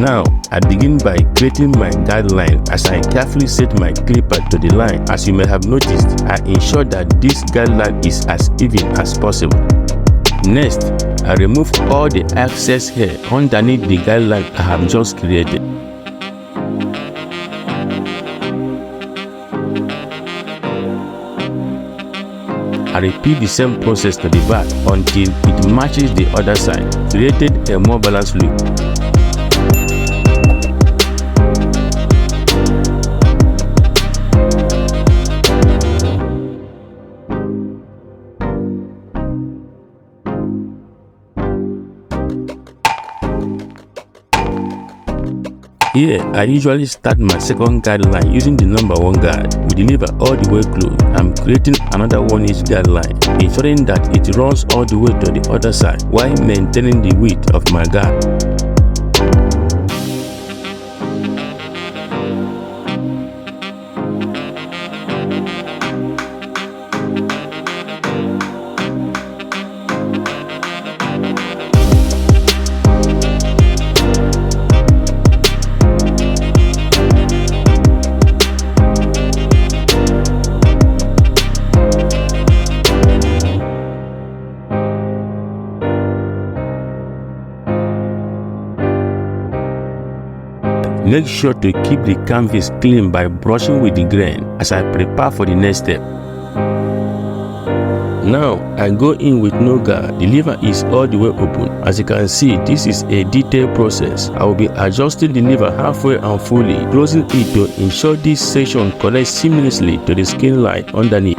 Now, I begin by creating my guideline as I carefully set my clipper to the line. As you may have noticed, I ensure that this guideline is as even as possible. Next, I remove all the excess hair underneath the guideline I have just created. I repeat the same process to the back until it matches the other side, creating a more balanced look. Here, I usually start my second guideline using the number 1 guide. We deliver all the way close. I'm creating another 1-inch guideline, ensuring that it runs all the way to the other side while maintaining the width of my guide. Make sure to keep the canvas clean by brushing with the grain as I prepare for the next step. Now, I go in with no guard. The lever is all the way open. As you can see, this is a detailed process. I will be adjusting the lever halfway and fully, closing it to ensure this section connects seamlessly to the skin line underneath.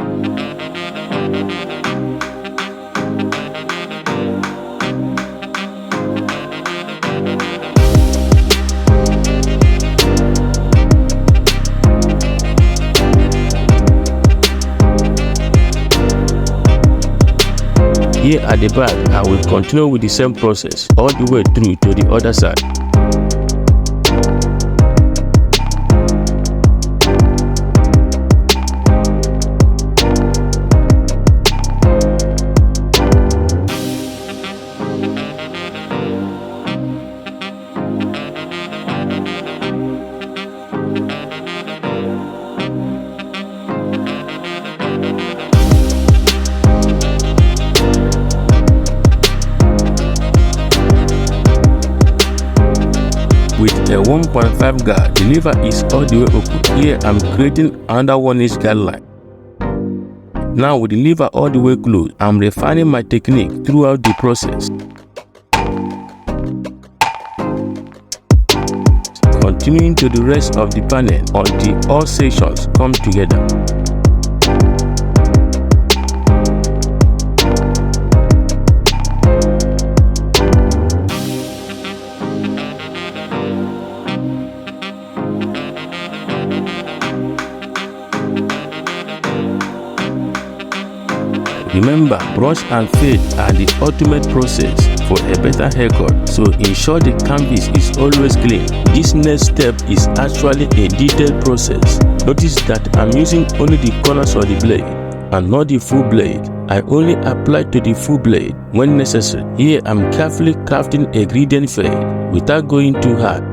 Here at the back, I will continue with the same process all the way through to the other side. With a 1.5 guard, the lever is all the way open. Here I'm creating another 1-inch guideline. Now with the lever all the way closed, I'm refining my technique throughout the process. Continuing to the rest of the panel until all sections come together. Remember, brush and fade are the ultimate process for a better haircut, so ensure the canvas is always clean. This next step is actually a detailed process. Notice that I'm using only the corners of the blade and not the full blade. I only apply to the full blade when necessary. Here I'm carefully crafting a gradient fade without going too hard.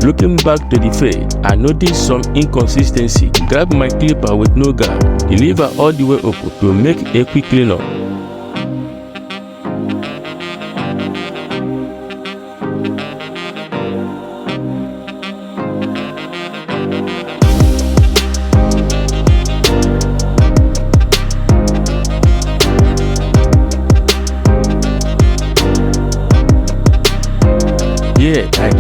Looking back to the fade, I noticed some inconsistency. Grab my clipper with no guard, the lever all the way open to make a quick cleanup.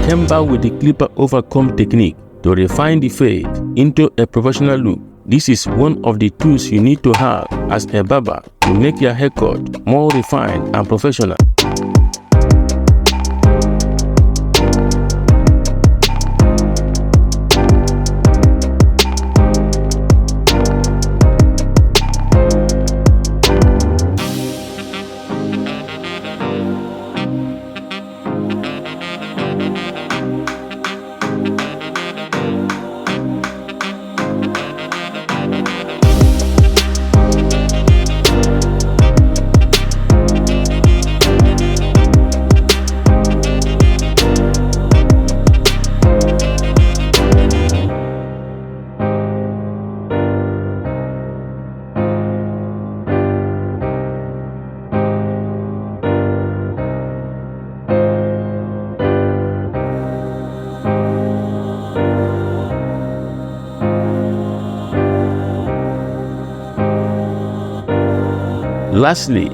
came back with the clipper over comb technique to refine the fade into a professional look. This is one of the tools you need to have as a barber to make your haircut more refined and professional. Lastly,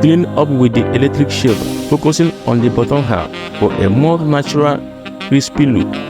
clean up with the electric shaver, focusing on the bottom half for a more natural, crispy look.